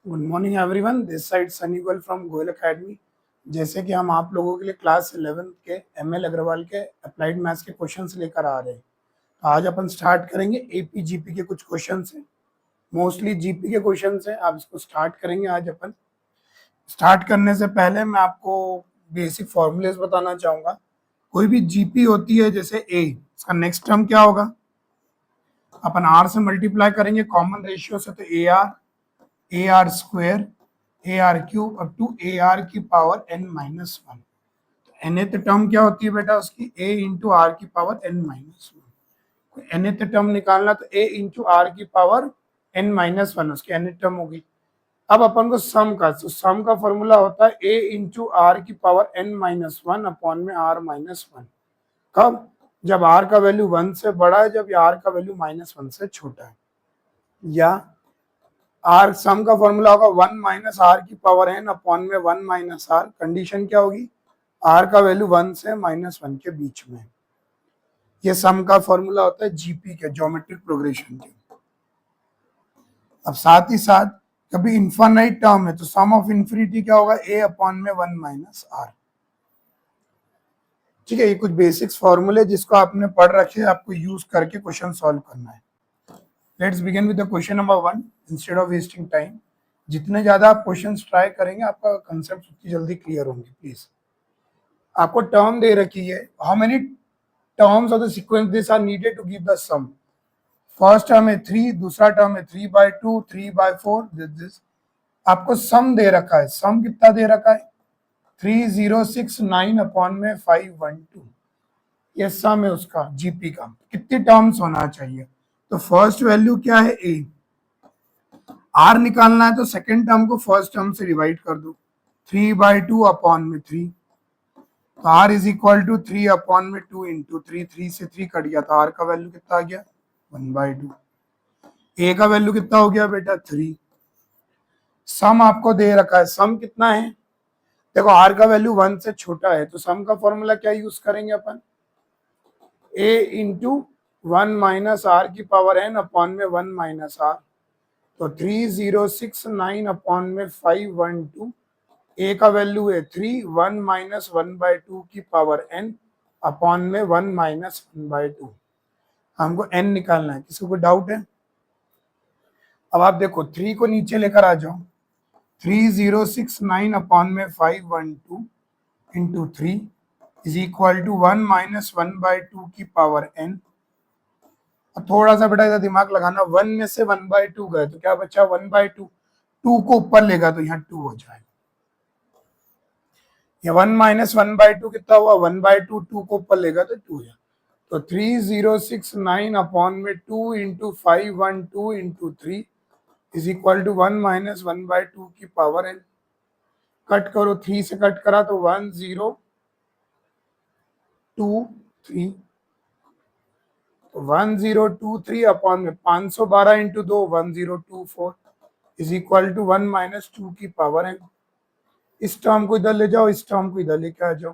Good morning everyone, this side Sunny Goyal from Goyal academy. जैसे कि हम आप लोगों के लिए क्लास 11 के एमएल अग्रवाल के अप्लाइड मैथ्स के क्वेश्चंस लेकर आ रहे हैं। तो आज अपन स्टार्ट करेंगे एपी जीपी के कुछ क्वेश्चंस हैं, मोस्टली जीपी के क्वेश्चंस हैं। आप इसको स्टार्ट करेंगे। आज अपन स्टार्ट करने से पहले मैं आपको बेसिक फॉर्मूलेस बताना चाहूँगा। कोई भी जीपी होती है जैसे ए, इसका नेक्स्ट टर्म क्या होगा? अपन आर से मल्टीप्लाई करेंगे कॉमन रेशियो से, तो a are square a r cube up to a are की power N minus one. nth term क्या होती है बेटा? उसकी a इंटू आर की power n minus one. nth term निकालना तो a इंटू आर की पावर n माइनस वन उसकी nth टर्म होगी। अब अपन को सम का, तो सम का फॉर्मूला होता है a इंटू आर की power n minus one upon में r माइनस वन। कब? जब r का वैल्यू 1 से बड़ा है, जब r का वैल्यू माइनस वन से छोटा है। या आर सम का फॉर्मूला होगा 1 माइनस आर की पावर n अपॉन में 1 माइनस आर। कंडीशन क्या होगी? आर का वैल्यू 1 से माइनस वन के बीच में। ये सम का फॉर्मूला होता है जीपी के, ज्योमेट्रिक प्रोग्रेशन के। अब साथ ही साथ कभी इनफाइनाइट टर्म है तो सम ऑफ इन्फिनिटी क्या होगा? ए अपॉन में 1 माइनस आर। ठीक है, ये कुछ बेसिक्स फॉर्मूले जिसको आपने पढ़ रखे हैं, आपको यूज करके क्वेश्चन सॉल्व करना है। Let's begin with the question number 1 instead of wasting time. जितने ज्यादा आप क्वेश्चंस ट्राई करेंगे, आपका कंसेप्ट उतनी जल्दी क्लियर होंगे। प्लीज, आपको टर्म दे रखी है, how many terms of the sequence this are needed to give the sum. First term है 3, दूसरा टर्म है 3/2, 3/4, दिस आपको सम दे रखा है। सम कितना दे रखा है? 3069 अपॉन में 512। ये सम है उसका जीपी का। कितनी टर्म्स होना चाहिए? तो फर्स्ट वैल्यू क्या है? ए। आर निकालना है तो सेकेंड टर्म को फर्स्ट टर्म से डिवाइड कर दो, 3/2 अपॉन में 3। तो r is equal to 3 upon में 2 इंटू 3, 3 से 3 कट गया तो आर का वैल्यू कितना आ गया? 1/2। ए का वैल्यू कितना हो गया बेटा? 3। सम आपको दे रखा है, सम कितना है? देखो आर का वैल्यू 1 से छोटा है तो सम का फॉर्मूला क्या यूज करेंगे अपन? ए इंटू 1 माइनस आर की पावर एन अपॉन में 1 माइनस आर। तो 3069 अपॉन में 512। ए का वैल्यू है 3, 1 माइनस 1/2 की पावर n अपॉन में 1 माइनस 1/2। हमको n निकालना है। किसी को डाउट है? अब आप देखो 3 को नीचे लेकर आ जाओ। 3069 अपॉन में 512 into 3 is equal to 1 minus 1/2 की पावर n। अब थोड़ा सा बेटा इधर दिमाग लगाना, 1 में से 1/2 गए तो क्या बचा? 1/2। 2 को ऊपर लेगा तो यहाँ 2 हो जाएगा। ये 1 माइनस 1/2 कितना हुआ? 1/2। 2 को ऊपर लेगा तो 2 है। तो 3069 अपॉन में 2 into 512 into 3 is equal to 1 minus 1/2 की पावर n। कट करो, 3 से कट करा तो 1023। 1023 अपॉन में 512 into 2 1024 is equal to 1 minus 2 की पावर n। इस टर्म को इधर ले जाओ, इस टर्म को इधर लेके आ जाओ।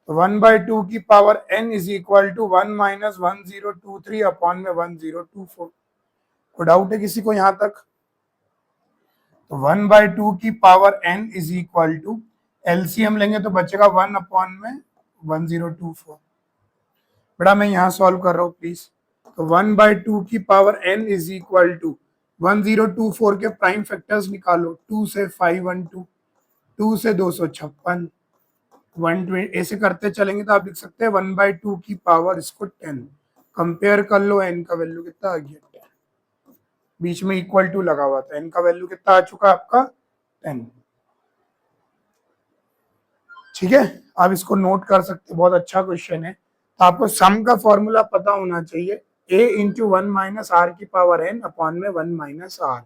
तो 1/2 की power n is equal to 1 minus 1023 upon में 1024। कोई डाउट है किसी को यहां तक? तो 1/2 की power n is equal to, LCM लेंगे तो बचेगा 1 अपॉन में 1024। बेटा मैं यहां सॉल्व कर रहा हूं प्लीज। तो 1/2 की power n is equal to 1024 के प्राइम फैक्टर्स निकालो। 2 से 512, 2 से 256, 120। ऐसे करते चलेंगे तो आप लिख सकते हैं 1/2 की पावर इसको 10। कंपेयर कर लो, n का वैल्यू कितना आ गया? 10। बीच में इक्वल टू लगा हुआ था। n का वैल्यू कितना आ चुका आपका? 10। ठीक है, आप इसको नोट कर सकते हैं, बहुत अच्छा क्वेश्चन है। तो आपको सम का फॉर्मूला पता होना चाहिए, a इंटू 1 माइनस आर की पावर n अपॉन में 1 माइनस आर।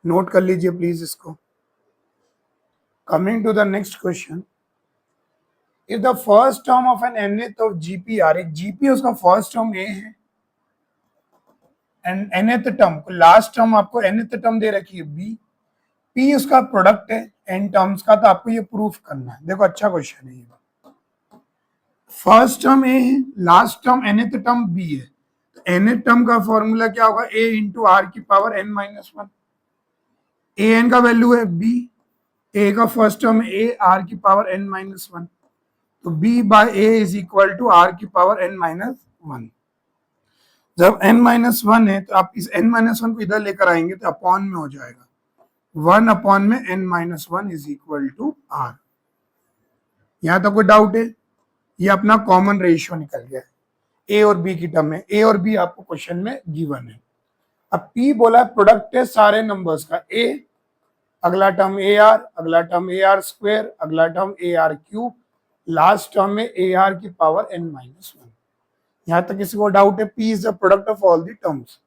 नोट कर लीजिए प्लीज इसको। Coming to the next question, if the first term of an nth of GPR, एक GP उसका फर्स्ट टर्म a है एंड nth टर्म को, last term आपको nth टर्म दे रखी है b, p उसका प्रोडक्ट है n टर्म्स का, तो आपको ये प्रूफ करना है। देखो अच्छा क्वेश्चन है ये। फर्स्ट टर्म a है, last term nth term b है, एन टर्म का फॉर्मूला क्या होगा, ए इंटू आर की power N minus one. A N का वैल्यू है बी, ए का फर्स्ट टर्म ए, आर की पावर एन माइनस वन, तो B by A is equal to are की पावर एन माइनस वन। जब n minus one है तो आप इस n माइनस वन को इधर लेकर आएंगे तो अपॉन में हो जाएगा, वन अपॉन में n minus one is equal to R. यहां तक कोई डाउट है? ये अपना कॉमन रेशियो निकल गया है ए और बी की टर्म में, ए और बी आपको क्वेश्चन में गिवन है। अब p बोला है प्रोडक्ट है सारे नंबर्स का, a अगला टर्म ए आर, अगला टर्म ए आर स्क्वायर, अगला term A r cube, last term में ए आर की पावर n माइनस वन। यहां तक किसी को डाउट है? p is the product of all the terms.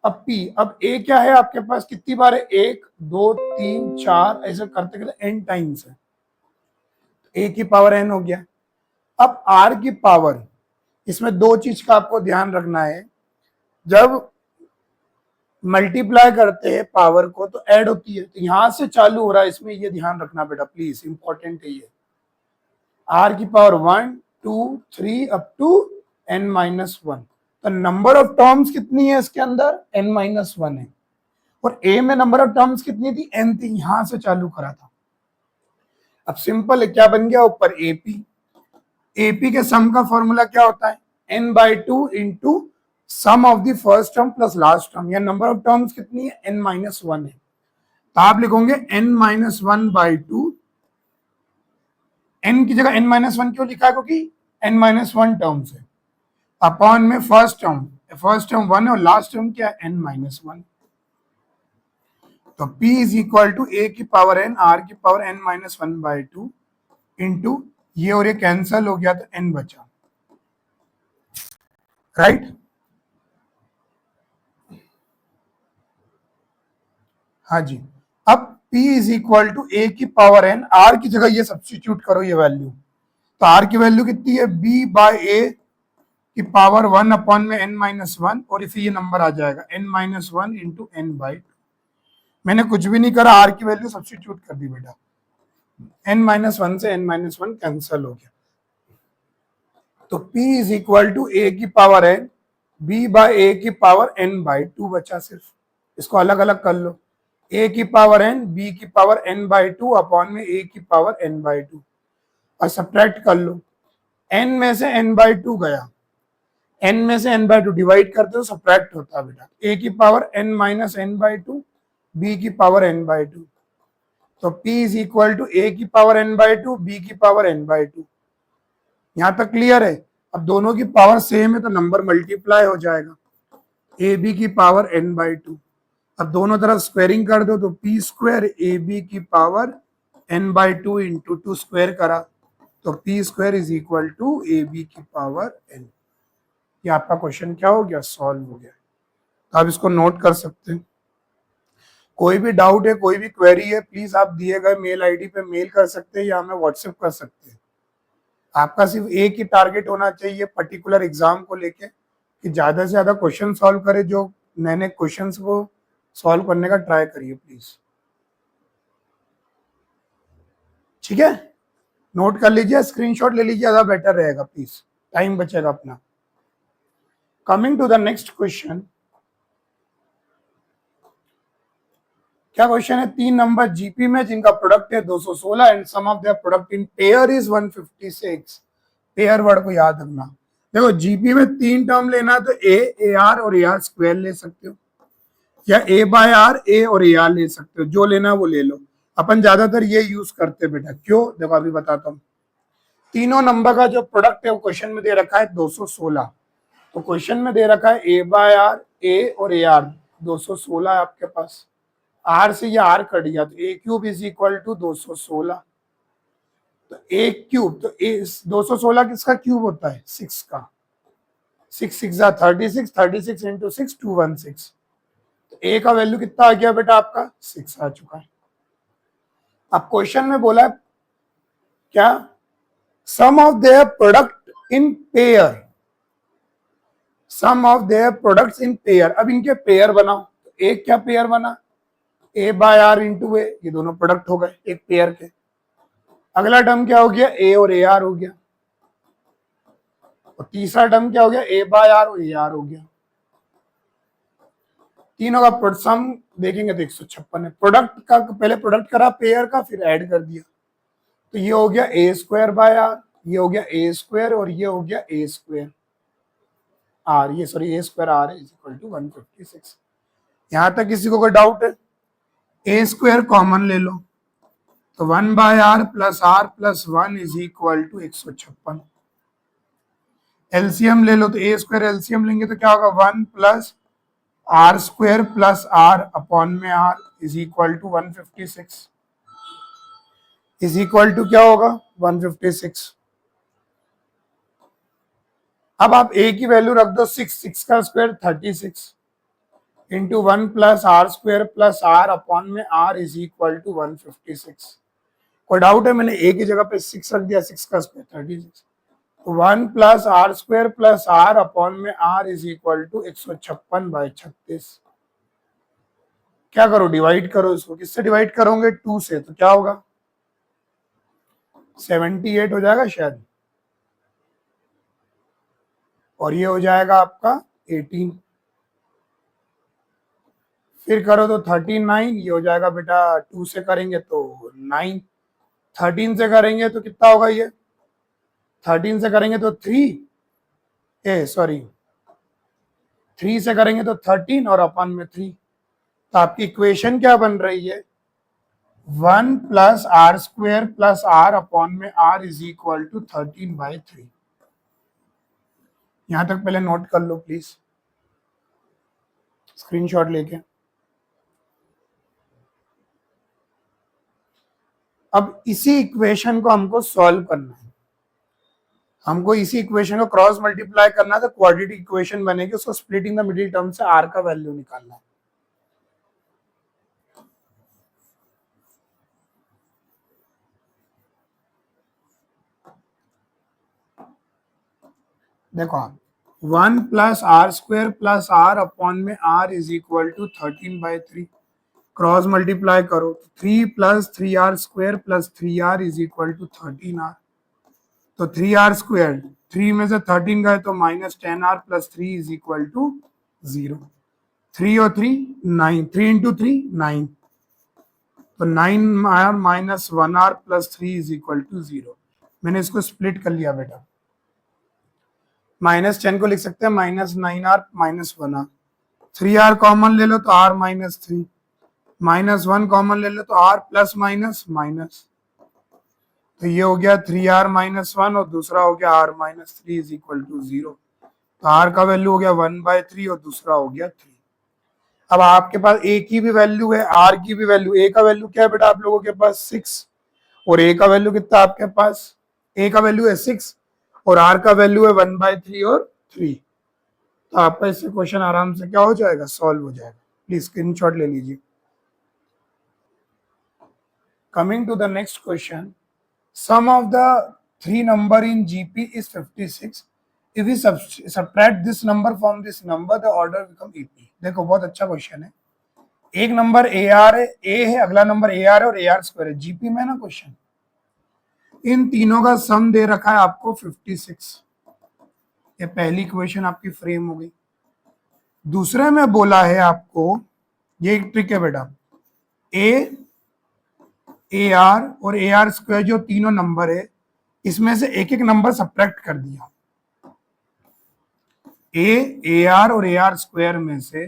अब p, अब a क्या है आपके पास, कितनी बार है, एक दो तीन चार, ऐसे करते करते n टाइम्स है, a की पावर n हो गया। अब r की पावर, इसमें दो चीज का आपको ध्यान रखना है, जब मल्टीप्लाई करते हैं पावर को तो ऐड होती है, तो यहां से चालू हो रहा है, इसमें ये ध्यान रखना बेटा प्लीज, इंपॉर्टेंट है ये। r की power 1 2 3 up to n minus one, तो नंबर ऑफ टर्म्स कितनी है इसके अंदर, n माइनस वन है, और a में नंबर ऑफ टर्म्स कितनी थी, n थी, यहां से चालू करा था। अब सिंपल है, क्या बन गया ऊपर AP, AP के सम का फॉर्मूला क्या होता है, n by two into sum of the first term plus last term, या नंबर ऑफ टर्म्स कितनी है, n माइनस वन है, तो आप लिखोगे n minus one by to, n की जगह n माइनस वन क्यों लिखा है, क्योंकि n माइनस वन टर्म्स है, अपॉन में फर्स्ट टर्म वन है और लास्ट टर्म क्या है, n माइनस वन। तो p is equal to a की पावर n, r की power n minus one by two into ये और ये कैंसल हो गया तो n बचा, राइट? हाँ जी। अब p is equal to a की पावर n, r की जगह ये सब्स्टिट्यूट करो ये वैल्यू, तो r की वैल्यू कितनी है, b बाय a की पावर वन अपॉन में n माइनस वन, और इसे ये नंबर आ जाएगा n minus one into n by to. मैंने कुछ भी नहीं करा, r की वैल्यू सब्स्टिट्यूट कर दी बेटा, n माइनस वन से n माइनस वन कैंसल हो गया, तो p is equal to a की power n, b by a की पावर n बाई टू बचा सिर्फ। इसको अलग अलग कर लो, a की पावर n, b की power n by two upon में a की पावर n बाई टू, और सब्ट्रैक्ट कर लो, n में से n बाई टू गया, n में से n बाई टू डिवाइड करते हो सब्ट्रैक्ट होता है बेटा, a की power n minus n by two, b की पावर n बाई टू, तो p is equal to a की power n by two, b की पावर n बाई टू। यहां तक क्लियर है? अब दोनों की पावर सेम है तो नंबर मल्टीप्लाई हो जाएगा, ए बी की पावर n बाई टू, अब दोनों तरफ स्क्वायरिंग कर दो तो p स्क्वायर ए बी की power n by two into two square करा तो p square is equal to A B की पावर n। ये आपका क्वेश्चन क्या हो गया, सॉल्व हो गया। तो आप इसको नोट कर सकते हैं। कोई भी डाउट है, कोई भी क्वेरी है, प्लीज आप दिए गए मेल आईडी पे मेल कर सकते हैं या हमें व्हाट्सएप कर सकते हैं। आपका सिर्फ एक ही टारगेट होना चाहिए पर्टिकुलर एग्जाम को लेके कि ज्यादा से ज्यादा क्वेश्चन सॉल्व करे, जो नए नए क्वेश्चन को सॉल्व करने का ट्राई करिए प्लीज, ठीक है? नोट कर लीजिए, स्क्रीनशॉट ले लीजिए, ज्यादा बेटर रहेगा प्लीज, टाइम बचेगा अपना। Coming to the next question, क्या क्वेश्चन है, तीन नंबर जीपी में जिनका प्रोडक्ट है 216 and sum of their product in pair is 156। Pair word को याद रखना। देखो जीपी में तीन टर्म लेना तो ए आर और ए आर स्क्वायर ले सकते हो, या ए बाय आर ए और ए आर ले सकते हो, जो लेना वो ले लो। अपन ज्यादातर ये यूज करते बेटा, क्यों देखो अभी बताता हूँ। तीनों नंबर का जो प्रोडक्ट है वो क्वेश्चन में दे रखा है 216, तो क्वेश्चन में दे रखा है ए बाय आर ए और ए आर 216 है आपके पास, आर से ये आर कट गया तो A cube is equal to 216, तो ए क्यूब तो ए 216 किसका क्यूब होता है, 6 का, 6 6 36, 36 इंटू 6 216, तो ए का वैल्यू कितना आ गया बेटा आपका 6 आ चुका है। अब क्वेश्चन में बोला है क्या, sum of their product in pair, sum of their products in pair. अब इनके पेयर बनाओ, तो एक क्या पेयर बना, a by r into a, ये दोनों प्रोडक्ट हो गए एक पेयर के। अगला टर्म क्या हो गया, ए और ए आर हो गया। और तीसरा टर्म क्या हो गया, ए बाय आर और ए आर हो गया। तीनों का प्रोडक्ट सम देखेंगे तो 156 है। प्रोडक्ट का पहले प्रोडक्ट करा पेयर का, फिर ऐड कर दिया, तो ये हो गया ए स्क्वायर बाय आर, ये हो गया ए स्क्वायर और ये हो गया ए स्क्वायर आर, ये sorry A square R is equal to 156। यहां तक किसी को कोई डाउट है? ए स्क्वायर कॉमन ले लो तो 1/r plus 1 is equal to 156। LCM ले लो तो ए स्क्वायर एलसीएम लेंगे तो क्या होगा, 1 plus are square plus are upon में are is equal to 156 is equal to क्या होगा, 156। अब आप ए की वैल्यू रख दो 6 का square 36 into 1 plus are square plus are upon में आर इज इक्वल टू 156। कोई डाउट है? मैंने ए की जगह पे 6 रख दिया, 6 का square 36, 1 plus are square plus are upon में आर इज इक्वल टू 156/36। क्या करो, डिवाइड करो इसको। किससे डिवाइड करोगे, 2 से, तो क्या होगा 78 हो जाएगा शायद, और ये हो जाएगा आपका 18। फिर करो तो 39, ये हो जाएगा बेटा 2 से करेंगे तो 9, 13 से करेंगे तो कितना होगा, ये 13 से करेंगे तो 3 से करेंगे तो 13 और अपन में 3। तो आपकी इक्वेशन क्या बन रही है, 1 plus are square plus are upon में आर इज इक्वल टू 13/3। यहां तक पहले नोट कर लो प्लीज, स्क्रीनशॉट लेके। अब इसी इक्वेशन को हमको सॉल्व करना है, हमको इसी इक्वेशन को क्रॉस मल्टीप्लाई करना है, तो क्वाड्रेटिक इक्वेशन बनेगी, उसको स्प्लिटिंग द मिडिल टर्म से आर का वैल्यू निकालना है। देखो आप 1 plus are square plus are upon में are is equal to 13/3, cross multiply करो, 3 plus 3r square plus 3r is equal to 13r। तो 3r स्क्वायर, 3 में से 13 गए तो -10r plus 3 is equal to 0। 3 और 3 9, 3 इंटू 3 9, तो 9r minus 1r plus 3 is equal to 0। मैंने इसको स्प्लिट कर लिया बेटा, -10 को लिख सकते हैं -9r minus 1r, 3r common ले लो तो r माइनस 3, -1 कॉमन ले लो तो r प्लस माइनस माइनस, तो ये हो गया 3r माइनस 1 और दूसरा हो गया r minus 3 is equal to 0। तो r का वैल्यू हो गया 1/3 और दूसरा हो गया 3। अब आपके पास a की भी वैल्यू है, r की भी वैल्यू, a का वैल्यू क्या है बेटा आप लोगों के पास 6, और a का वैल्यू कितना आपके पास, a का वैल्यू है 6 और r का वैल्यू है 1/3 और 3। तो आपका इससे क्वेश्चन आराम से क्या हो जाएगा, सॉल्व हो जाएगा। प्लीज स्क्रीनशॉट ले लीजिए। Coming to the next question, sum of the three number in GP is 56. If we subtract this number from this number, the order become EP. देखो बहुत अच्छा क्वेश्चन है। एक नंबर ए आर है, ए है, अगला नंबर ए आर है और ए आर स्क्वायर है, जीपी में ना क्वेश्चन। इन तीनों का सम दे रखा है आपको 56। ये पहली इक्वेशन आपकी फ्रेम हो गई। दूसरे में बोला है आपको, ये एक ट्रिक है बेटा, ए आर और ए आर स्क्वायर जो तीनों नंबर है, इसमें से एक एक नंबर सब्ट्रैक्ट कर दिया। ए आर और ए आर स्क्वायर में से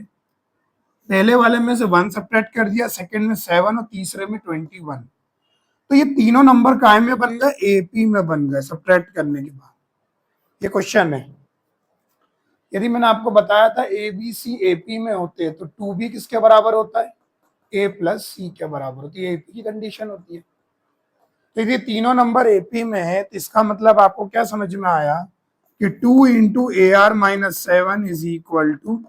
पहले वाले में से 1 सब्ट्रैक्ट कर दिया, सेकंड में 7 और तीसरे में 21। तो ये तीनों नंबर काय में बन गए, एपी में बन गए सब्ट्रैक्ट करने के बाद। ये क्वेश्चन है। यदि मैंने आपको बताया था ए बी सी एपी में होते हैं तो 2b किसके बराबर होता है, a प्लस सी के बराबर होती है, एपी की कंडीशन होती है। तो यदि तीनों नंबर एपी में है तो इसका मतलब आपको क्या समझ में आया कि 2 into A R minus 7 is equal to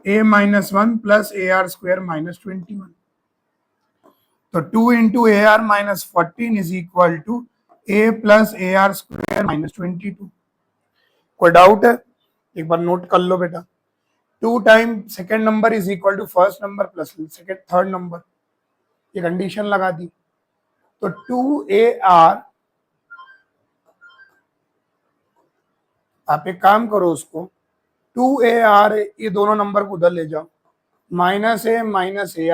a minus 1 plus A are square minus 21। तो 2 into A R minus 14 is equal to a plus A are square minus 22। कोई डाउट है? एक बार नोट कर लो बेटा, 2 time second number is equal to first number plus second third number, ये condition लगा दी। तो 2 ए आर आप एक काम करो, उसको 2ar ये दोनों नंबर को उधर ले जाओ, -a -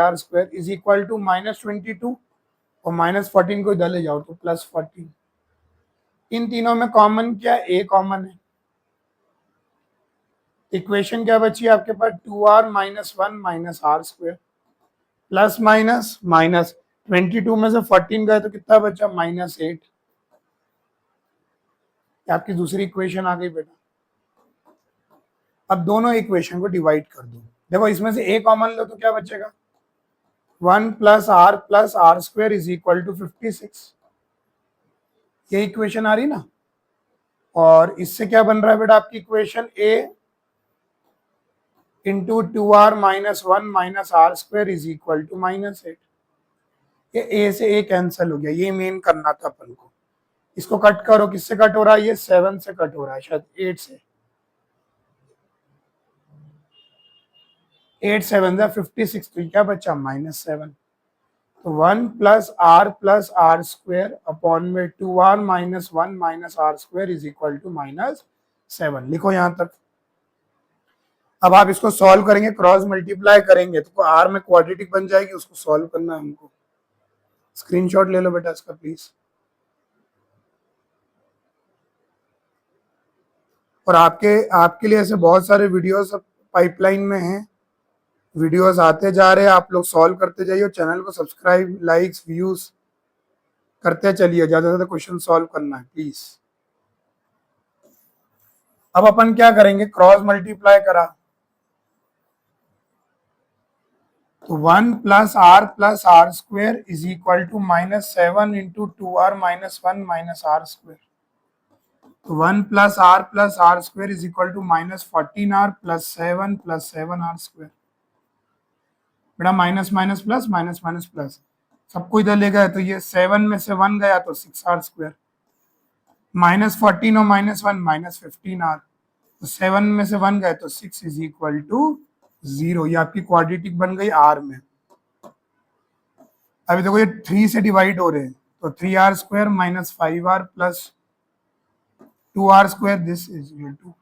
ar² is equal to -22 और -14 को इधर ले जाओ तो +14। इन तीनों में कॉमन क्या है? a कॉमन है। इक्वेशन क्या बची आपके पास? 2r - 1 - r² plus minus minus 22 में से 14 गए तो कितना बचा? -8। आपकी दूसरी इक्वेशन आ गई बेटा। अब दोनों इक्वेशन को डिवाइड कर दो। देखो इसमें से a कॉमन लो तो क्या बचेगा? 1 + r² इज इक्वल टू 56। ये इक्वेशन आ रही ना। और इससे क्या बन रहा है बेटा आपकी equation? a into 2r - 1 - r² is equal to -8। ये a से a कैंसिल हो गया, ये मेन करना था अपन को। इसको कट करो, किससे कट हो रहा है? ये 7 से कट हो रहा है, शायद 8 से। 8 × 7 = 56, तो क्या बचा? -7। तो 1 + r² अपॉन में 2r - 1 - r² is equal to -7। लिखो यहां तक। अब आप इसको सॉल्व करेंगे, क्रॉस मल्टीप्लाई करेंगे तो r में क्वाड्रेटिक बन जाएगी, उसको सॉल्व करना है हमको। स्क्रीनशॉट ले लो बेटा इसका प्लीज। और आपके लिए ऐसे बहुत सारे वीडियोस पाइपलाइन में हैं, वीडियोस आते जा रहे हैं, आप लोग सॉल्व करते जाइए और चैनल को सब्सक्राइब, लाइक्स, व्यूज करते चलिए। ज्यादा से ज्यादा क्वेश्चन सॉल्व करना है प्लीज। अब अपन क्या करेंगे? क्रॉस मल्टीप्लाई करा तो 1 + r is equal to -7 into 2r - 1 - r²। तो 1 + r is equal to -14r + 7 + 7r²। बेटा minus minus plus, minus minus plus, सबको इधर ले गए तो ये 7 में से 1 गया तो 6r²। -14 और -1 -15r, तो 7 में से 1 गए तो 6 इज इक्वल टू 0। ये आपकी क्वाड्रेटिक बन गई r में। अभी देखो ये 3 से डिवाइड हो रहे हैं तो 3r² - 5r + 2r², this is equal to,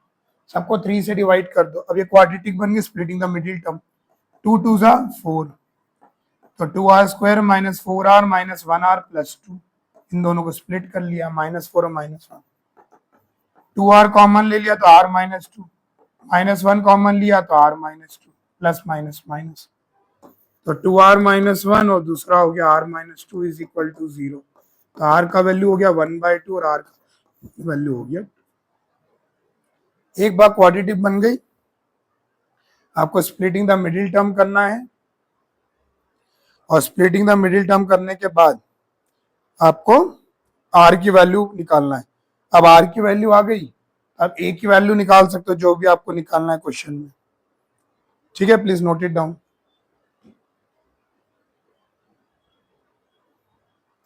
सबको 3 से डिवाइड कर दो। अब ये क्वाड्रेटिक बन गई, स्प्लिटिंग द मिडिल टर्म। 2 2 = 4, तो 2r² - 4r - 1r + 2, इन दोनों को स्प्लिट कर लिया, -4 और -1। 2r कॉमन ले लिया तो r - 2, -1 कॉमन लिया तो r - 2, प्लस माइनस माइनस, तो 2r - 1 और दूसरा हो गया r - 2 इज इक्वल टू 0। तो r का वैल्यू हो गया 1/2 और r का वैल्यू हो गया। एक बार क्वाड्रेटिक बन गई, आपको स्प्लिटिंग द मिडिल टर्म करना है, और स्प्लिटिंग द मिडिल टर्म करने के बाद आपको r की वैल्यू निकालना है। अब r की वैल्यू आ गई, अब a की वैल्यू निकाल सकते हो, जो भी आपको निकालना है क्वेश्चन में। ठीक है, please note it down.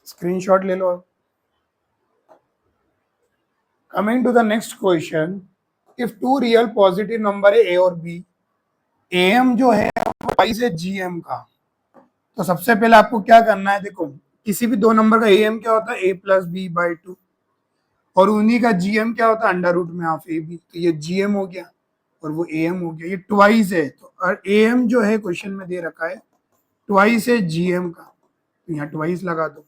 Screenshot ले लो। Coming to the next question, if two real positive number है a और b, am जो है ट्वाइस है gm का, तो सबसे पहले आपको क्या करना है? देखो किसी भी दो नंबर का am क्या होता है? a + b/2, और उन्हीं का gm क्या होता है? √ab। तो ये gm हो गया और वो am हो गया, ये ट्वाइस है। तो am जो है क्वेश्चन में दे रखा है ट्वाइस है gm का, तो यहाँ ट्वाइस लगा दो।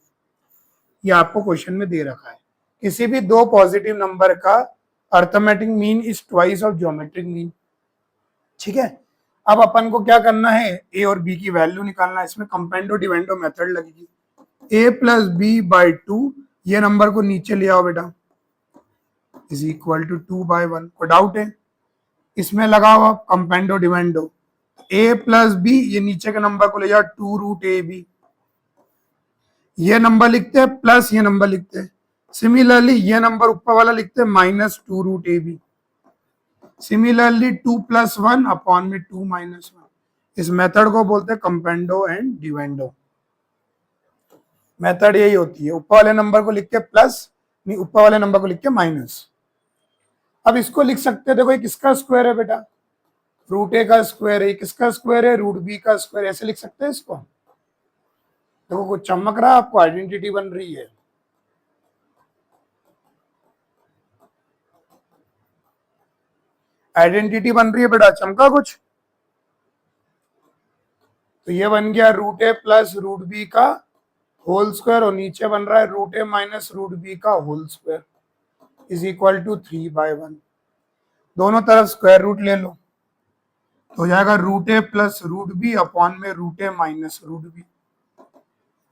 ये आपको क्वेश्चन में दे रखा है। किसी भी दो पॉजिटिव नंबर का arithmetic mean is twice of geometric mean. ठीक है, अब अपन को क्या करना है? ए और बी की वैल्यू निकालना है। इसमें कंपेंडो डिवेंडो मेथड लगेगी। a + b/2, ये नंबर को नीचे ले आओ बेटा, इज इक्वल टू 2/1। को डाउट है? इसमें लगाओ आप कंपेंडो डिवेंडो, a + b, ये नीचे के नंबर को ले जाओ 2√ab, ये नंबर लिखते हैं प्लस ये नंबर लिखते हैं। सिमिलरली ये नंबर ऊपर वाला लिखते हैं -2√ab। सिमिलरली 2 + 1 अपॉन में 2 - 1। इस मेथड को बोलते हैं कंपेंडो एंड डिवेंडो। मेथड यही होती है, ऊपर वाले नंबर को लिख के प्लस, नहीं ऊपर वाले नंबर को लिख के माइनस। अब इसको लिख सकते हैं, देखो ये किसका स्क्वायर है बेटा? √a का स्क्वायर है। किसका स्क्वायर है? √b का स्क्वायर। ऐसे लिख सकते हैं इसको। देखो कुछ चमक रहा है आपको, आइडेंटिटी बन रही है। आइडेंटिटी बन रही है बेटा, चमका कुछ? तो ये बन गया रूट ए प्लस रूट बी का होल स्क्वायर और नीचे बन रहा है रूट ए माइनस रूट बी का whole square is equal to 3/1। दोनों तरफ स्क्वायर रूट ले लो तो हो जाएगा रूट ए प्लस रूट बी अपॉन में root A minus root B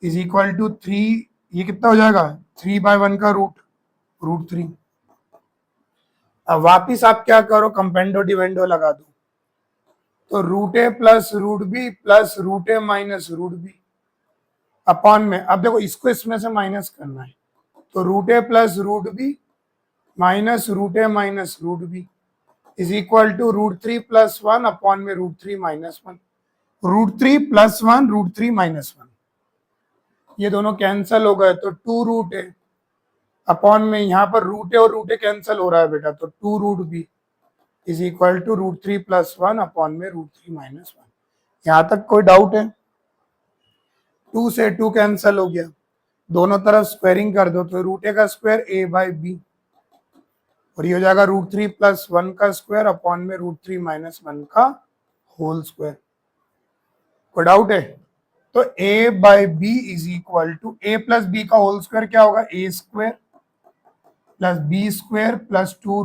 is equal to 3। ये कितना हो जाएगा? 3/1 का रूट 3। अब वापिस आप क्या करो, कंपेंडो डिवेंडो लगा दो। तो रूट ए plus root b plus root ए माइनस रूट बी अपॉन में, अब देखो इसको इसमें से माइनस करना है, तो root A plus root b minus root A minus root B is equal to root 3 plus 1 upon में root 3 minus 1। Root 3 plus 1 root 3 minus 1, ये दोनों कैंसल हो गए तो 2 रूट ए अपॉन में यहाँ पर रूट ए और रूट ए कैंसल हो रहा है बेटा, तो 2 root B is equal to root 3 plus 1 upon में रूट 3 माइनस 1। यहाँ तक कोई डाउट है? 2 से 2 कैंसल हो गया, दोनों तरफ स्क्वायरिंग कर दो तो रूट ए का स्क्वायर ए बाई बी और ये हो जाएगा रूट 3 प्लस 1 का स्क्वायर अपॉन में रूट 3 माइनस 1 का होल स्क्वायर। कोई डाउट है? तो a by b is equal to a plus b का होल स्क्वायर क्या होगा? A square plus b square plus 2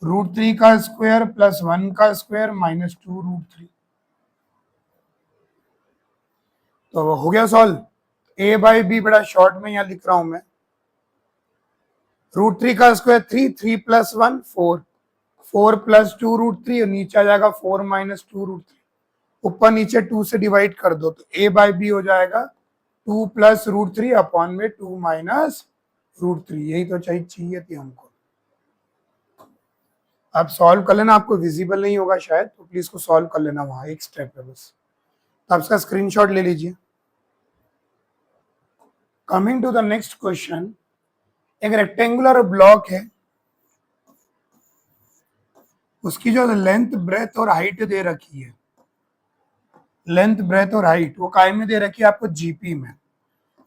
root 3 का स्क्वायर प्लस 1 का स्क्वायर माइनस 2 रूट 3। तो हो गया सॉल्व। a बाई बी बड़ा शॉर्ट में यहां लिख रहा हूं मैं, रूट 3 का स्क्वायर 3 प्लस 1 4 प्लस 2 रूट 3 और नीचे आ जाएगा 4 माइनस 2 रूट 3। ऊपर नीचे 2 से डिवाइड कर दो तो a बाई बी हो जाएगा 2 प्लस रूट 3 अपॉन में 2 माइनस रूट 3। यही तो चाहिए थी हमको। आप सॉल्व कर लेना, आपको विजिबल नहीं होगा शायद, तो प्लीज को सॉल्व कर लेना, वहां एक स्टेप है बस। तो आप इसका स्क्रीनशॉट ले लीजिए। Coming to the next question, एक रेक्टेंगुलर ब्लॉक है, उसकी जो लेंथ ब्रेथ और हाइट दे रखी है, लेंथ ब्रेथ और हाइट वो काय में दे रखी है आपको? जीपी में।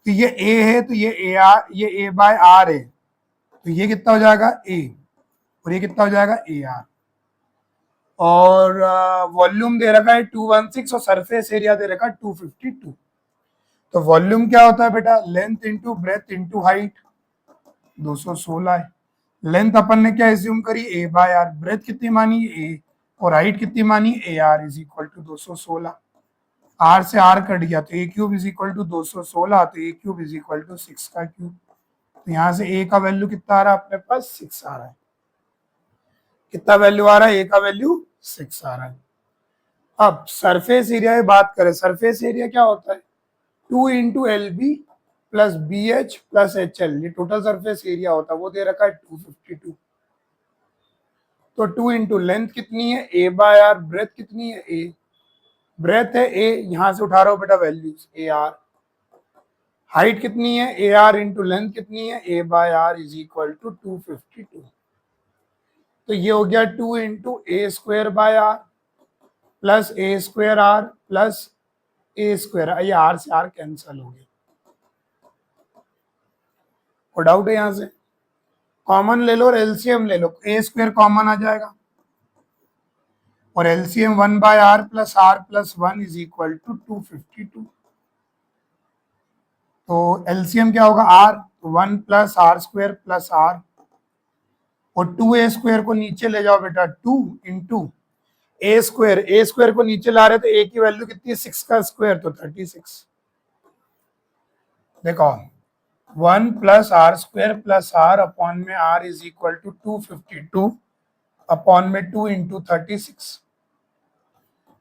तो ये ए है तो ये ए आर, ये ए बाय आर है, तो ये कितना हो जाएगा? ए और ये कितना हो जाएगा? A R. और वॉल्यूम दे रखा है 216 और सरफेस एरिया दे रखा है 252। तो वॉल्यूम क्या होता है बेटा? Length into breadth into height, 216 है। लेंथ अपन ने क्या एज्यूम करी? ए बाय आर। ब्रेथ कितनी मानी? ए। और हाइट कितनी मानी? A R is equal to 216। R से आर कट गया तो A cube is equal to 216, तो A cube is equal to 6 का क्यूब। तो यहाँ से ए का वैल्यू कितना आ रहा है अपने पास? 6 आ रहा है। कितना वैल्यू आ रहा है? ए का वैल्यू 6 आ रहा है। अब सरफेस एरिया की बात करें, सरफेस एरिया क्या होता है? 2 into L B plus B H plus H L, ये टोटल सरफेस एरिया होता है, वो दे रखा है 252। तो 2 इंटू लेंथ कितनी है? A by are. ब्रेथ कितनी है? ए। ब्रेथ है ए, यहां से उठा रहा हूं बेटा वैल्यूज, ए आर। हाइट कितनी है? ए आर इंटू लेंथ कितनी है? A by are is equal to 252। तो ये हो गया 2 into a square by are plus a square r plus a square. ये आर से आर कैंसल हो गया। कोई डाउट है? यहां से कॉमन ले लो और एलसीएम ले लो, ए स्क्वायर कॉमन आ जाएगा और LCM 1 by are plus 1 is equal to 252। तो एलसीएम क्या होगा? आर, तो 1 plus are square plus R और 2 ए स्क्वायर को नीचे ले जाओ बेटा, 2 into a square. A square को नीचे ला रहे तो ए की वैल्यू कितनी है? 6 का स्क्वायर, तो 36। देखो 1 plus are square plus are upon में are is equal to 252 upon में 2 इंटू 36।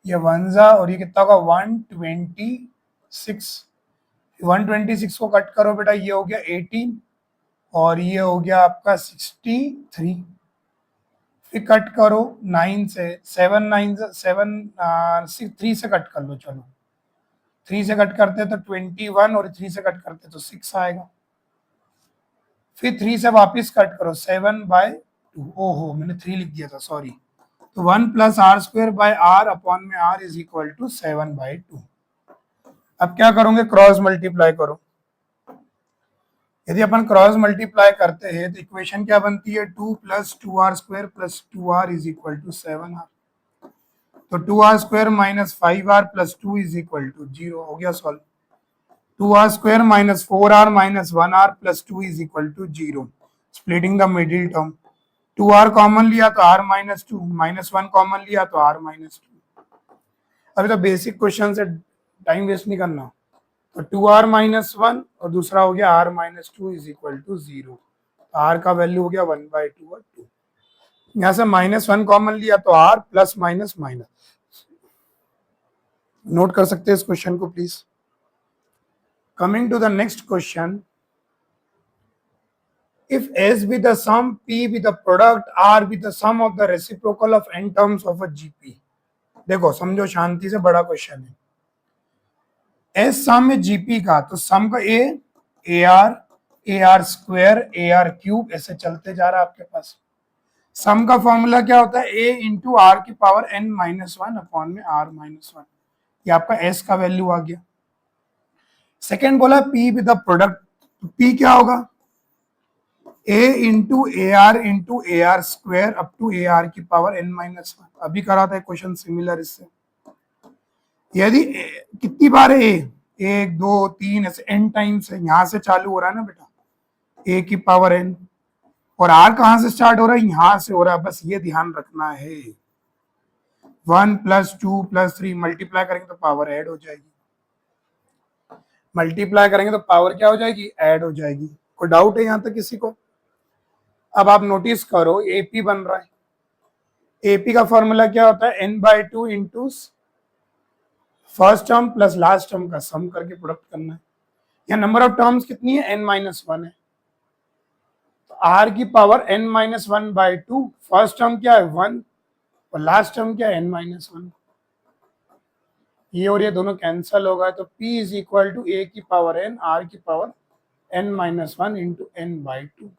ये 1 जा और ये कितना होगा? 126। 126 को कट करो बेटा, ये हो गया 18 और ये हो गया आपका 63। फिर कट करो 9 से, 7 9 7 3 से कट कर लो, चलो 3 से कट करते तो 21 और 3 से कट करते तो 6 आएगा। फिर 3 से वापस कट करो 7/2। ओहो मैंने 3 लिख दिया था, सॉरी। तो 1 plus are square by R upon में आर इज इक्वल टू 7/2। अब क्या करोगे? क्रॉस मल्टीप्लाई करो, यदि अपन क्रॉस मल्टीप्लाई करते हैं तो इक्वेशन क्या बनती है, 2 plus 2r² plus 2r is equal to 7r। तो 2r² minus 5r plus 2 is equal to 0 हो गया solve. 2r² minus 4r minus 1r plus 2 is equal to 0। Splitting the middle term, 2r common लिया तो r minus 2, minus 1 common लिया तो r minus 2। अभी तो basic question से time waste नहीं करना। तो 2r माइनस 1 और दूसरा हो गया r minus 2 is equal to 0। r का वैल्यू हो गया 1/2 और 2। यहां से माइनस 1 कॉमन लिया तो r plus minus minus. Note कर सकते हैं इस क्वेश्चन को please. Coming to the next question, if S be the sum, P be the product, R be the sum of the reciprocal of n terms of a GP। देखो समझो शांति से, बड़ा question है। S सम है GP का, तो सम का A are square AR³ ऐसे चलते जा रहा है आपके पास। सम का फॉर्मूला क्या होता है, A इंटू आर की पावर n-1 अपॉन में r माइनस 1। ये आपका S का वैल्यू आ गया। सेकेंड बोला P विद द प्रोडक्ट, तो P क्या होगा, A into A are square up to AR की पावर n-1। अभी करा था क्वेश्चन सिमिलर इससे। यदि कितनी बार है A, 1 2 3 ऐसे n टाइम्स है, यहां से चालू हो रहा है ना बेटा, A की पावर n, और R कहां से स्टार्ट हो रहा है, यहां से हो रहा है। बस ये ध्यान रखना है। 1 प्लस 2 प्लस 3 मल्टीप्लाई करेंगे तो पावर ऐड हो जाएगी, मल्टीप्लाई करेंगे तो पावर क्या हो जाएगी, ऐड हो जाएगी। कोई डाउट है यहां तक किसी को? अब आप नोटिस करो, एपी बन रहा है। एपी का फॉर्मूला क्या होता है, n/2 into first term plus last term का सम करके प्रोडक्ट करना है। यहाँ नंबर ऑफ टर्म्स कितनी है, n-1 है। तो r की पावर n-1/2, फर्स्ट टर्म क्या है 1 और लास्ट टर्म क्या है n-1। ये और ये दोनों कैंसल होगा, तो p is equal to a की पावर n r की पावर n-1 इंटू n/2।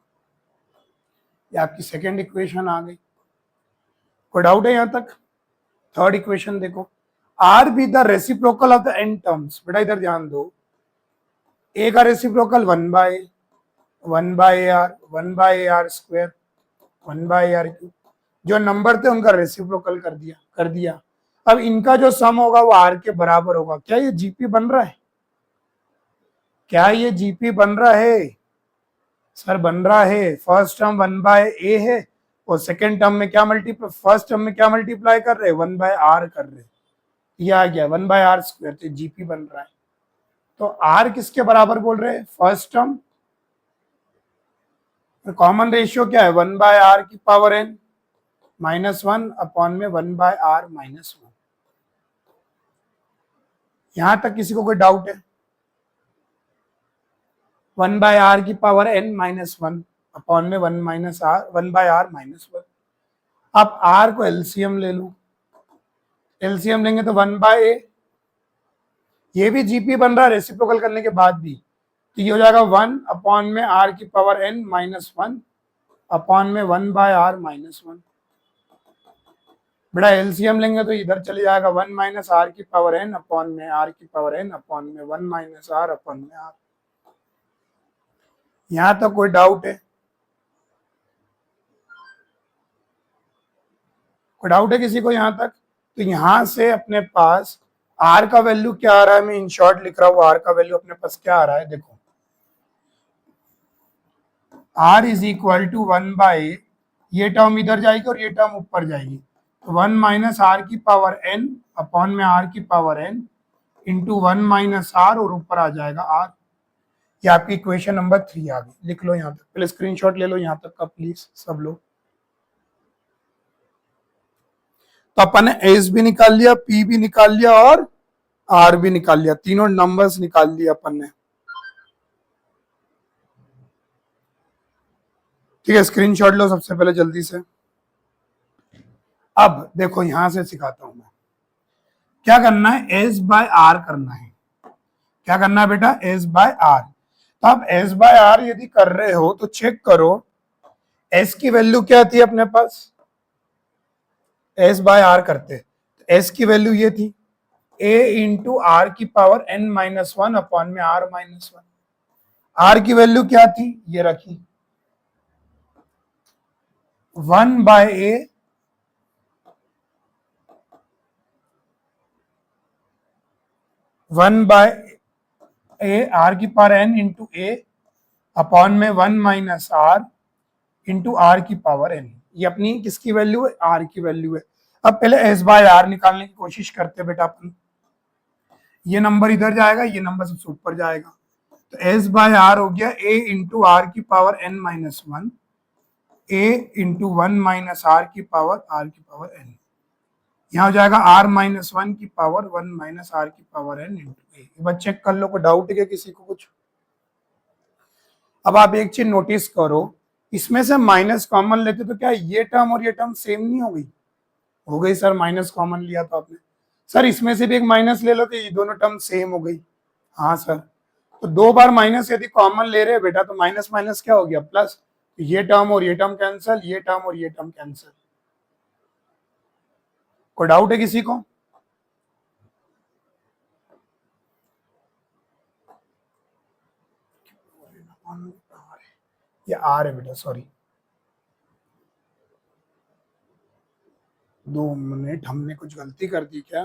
ये आपकी सेकेंड इक्वेशन आ गई। कोई डाउट है यहां तक? थर्ड इक्वेशन देखो, r be the reciprocal of the n terms. बेटा इधर ध्यान दो, a का रेसिप्रोकल 1/ar स्क्वायर 1/ar³। जो नंबर थे उनका रेसिप्रोकल कर दिया। अब इनका जो सम होगा वो r के बराबर होगा। क्या ये जीपी बन रहा है? क्या ये जीपी बन रहा है? सर बन रहा है। फर्स्ट टर्म 1/a है और सेकेंड टर्म में क्या मल्टीप्लाई, फर्स्ट टर्म में क्या मल्टीप्लाई कर रहे हैं, 1/r कर रहे हैं। ये आ गया 1/r स्क्वायर, तो जीपी बन रहा है। तो r किसके बराबर बोल रहे हैं, फर्स्ट टर्म। कॉमन रेशियो क्या है, 1/r की पावर n-1 अपॉन में 1/r माइनस 1। यहां तक किसी को कोई डाउट है? 1/r की पावर n-1 अपॉन में 1/r माइनस 1। आप r को एलसीएम ले लो, एलसीएम लेंगे तो 1/a, ये भी जीपी बन रहा है रेसिप्रोकल करने के बाद भी, तो ये हो जाएगा 1 अपॉन में r की पावर n-1 अपॉन में 1/r माइनस 1। बेटा एलसीएम लेंगे तो इधर चले जाएगा 1 माइनस r की पावर n अपॉन में r की पावर n अपॉन में 1 माइनस r अपॉन में r। यहां तक कोई डाउट है? कोई डाउट है किसी को यहां तक? तो यहां से अपने पास r का वैल्यू क्या आ रहा है, मैं इन शॉर्ट लिख रहा हूं। r का वैल्यू अपने पास क्या आ रहा है, देखो r is equal to 1/a, ये टर्म इधर जाएगी और ये टर्म ऊपर जाएगी, तो 1 माइनस आर की पावर n अपॉन में r की power n into 1 minus r और ऊपर आ जाएगा r। ये आपकी इक्वेशन नंबर 3 आ गई। लिख लो यहां तक, पहले स्क्रीनशॉट ले लो यहां तक का प्लीज सब लोग। तो अपन ने एस भी निकाल लिया, पी भी निकाल लिया और आर भी निकाल लिया, तीनों नंबर्स निकाल लिया अपन ने। ठीक है, स्क्रीनशॉट लो सबसे पहले जल्दी से। अब देखो यहां से सिखाता हूं मैं क्या करना है, एस बाय आर करना है। क्या करना है बेटा, एस बाय आर। तो आप एस बाय आर यदि कर रहे हो तो चेक करो एस की वैल्यू क्या थी अपने पास, एस बाय आर करते एस की वैल्यू ये थी a इंटू आर की पावर n-1 अपॉन में r माइनस 1। आर की वैल्यू क्या थी, ये रखी 1/a 1/a आर की पावर n इंटू ए अपॉन में 1 माइनस आर इंटू आर की पावर n। ये अपनी किसकी वैल्यू है, आर की वैल्यू है। अब पहले एस बाय आर निकालने की कोशिश करते हैं बेटा अपन। ये नंबर इधर जाएगा, ये नंबर सबसे ऊपर जाएगा, तो एस बाय आर हो गया ए इंटू आर की power n minus one, A into one minus R की पावर n। यहाँ हो जाएगा आर माइनस वन की पावर वन माइनस आर की पावर n इंटू ए। एक बार चेक कर लो, कोई डाउट है किसी को कुछ। अब आप एक चीज नोटिस करो, इसमें से माइनस कॉमन लेते तो क्या ये टर्म और ये टर्म सेम नहीं हो गई? हो गई सर, माइनस कॉमन लिया तो आपने। सर इसमें से भी एक माइनस ले लो तो ये दोनों टर्म सेम हो गई। हाँ सर, तो दो बार माइनस यदि कॉमन ले रहे हैं बेटा तो माइनस माइनस क्या हो गया, प्लस। ये टर्म और ये टर्म कैंसिल, ये टर्म और ये टर्म कैंसिल। कोई डाउट है किसी को? ये आर है बेटा, सॉरी 2 मिनट, हमने कुछ गलती कर दी क्या?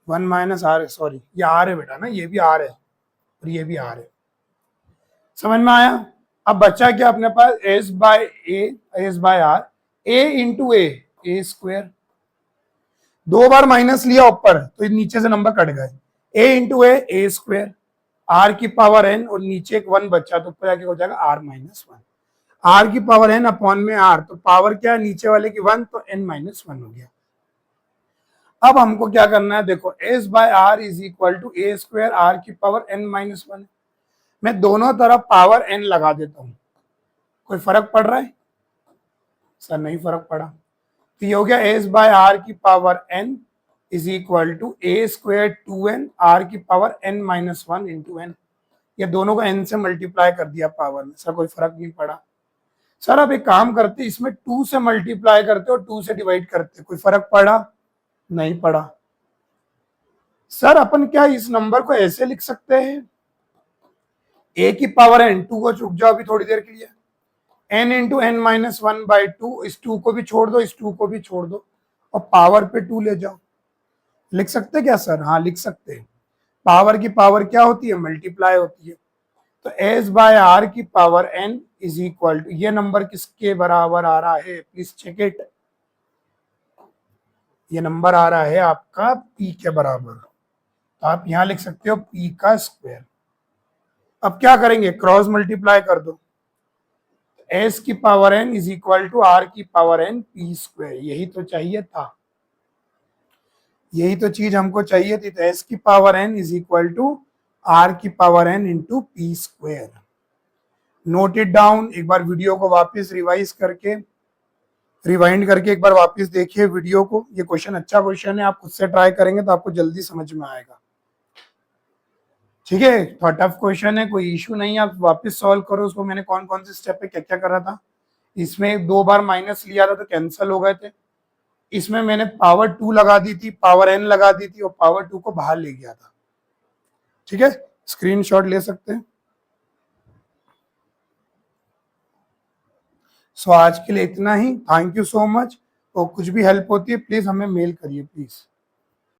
1 माइनस आर है, सॉरी ये आर है बेटा ना, ये भी आर है और ये भी आर है। समझ में आया? अब बचा क्या अपने पास, s by a, s by r, a into a square. दो बार माइनस लिया ऊपर तो नीचे से नंबर कट गए, ए इंटू ए स्क्वायर, आर की पावर एन और नीचे एक वन बचा तो ऊपर जाके हो जाएगा आर माइनस वन। आर की पावर एन अपॉन में आर, तो पावर क्या है नीचे वाले की वन, तो एन माइनस वन हो गया। अब हमको क्या करना है, देखो S by are is equal to A square R की पावर एन माइनस वन। मैं दोनों तरफ पावर एन लगा देता हूं, कोई फर्क पड़ रहा है? सर नहीं फर्क पड़ा। तो ये हो गया एस बाय आर की power N is equal to A square two n r की power N minus one into n. ये दोनों को एन से मल्टीप्लाई कर दिया पावर में, सर कोई फर्क नहीं पड़ा। सर अब एक काम करते, इसमें 2 से मल्टीप्लाई करते और 2 से डिवाइड करते, कोई फर्क पड़ा? नहीं पड़ा। सर अपन क्या इस नंबर को ऐसे लिख सकते हैं, ए की पावर एन, टू को चुक जाओ अभी थोड़ी देर के लिए, N into N minus one by two, इस टू को भी छोड़ दो, इस टू को भी छोड़ दो और पावर पे 2 ले जाओ। लिख सकते क्या सर? हाँ लिख सकते हैं। पावर की पावर क्या होती है, मल्टीप्लाई होती है। तो एस बाय आर की power N is equal to, ये नंबर किसके बराबर आ रहा है, प्लीज चेक इट। ये नंबर आ रहा है आपका पी के बराबर, तो आप यहां लिख सकते हो पी का स्क्वायर। अब क्या करेंगे, क्रॉस मल्टीप्लाई कर दो, एस की power N is equal to are की पावर एन पी स्क्वायर। यही तो चाहिए था, यही तो चीज हमको चाहिए थी। तो एस की power N is equal to are की power n into p square. Note it down. एक बार वीडियो को वापस रिवाइज करके, रिवाइंड करके एक बार वापस देखिए वीडियो को। ये क्वेश्चन अच्छा क्वेश्चन है, आप खुद से ट्राई करेंगे तो आपको जल्दी समझ में आएगा। ठीक है, थोड़ा टफ क्वेश्चन है, कोई इशू नहीं है, आप वापस सॉल्व करो उसको। मैंने कौन कौन से स्टेप पे क्या क्या करा था। इसमें 2 बार माइनस लिया था तो कैंसिल हो गए थे। इसमें मैंने पावर 2 लगा दी थी, पावर एन लगा दी थी और पावर 2 को बाहर ले गया था। ठीक है, स्क्रीनशॉट ले सकते हैं। सो आज के लिए इतना ही, थैंक यू सो मच। तो कुछ भी हेल्प होती है प्लीज हमें मेल करिए प्लीज।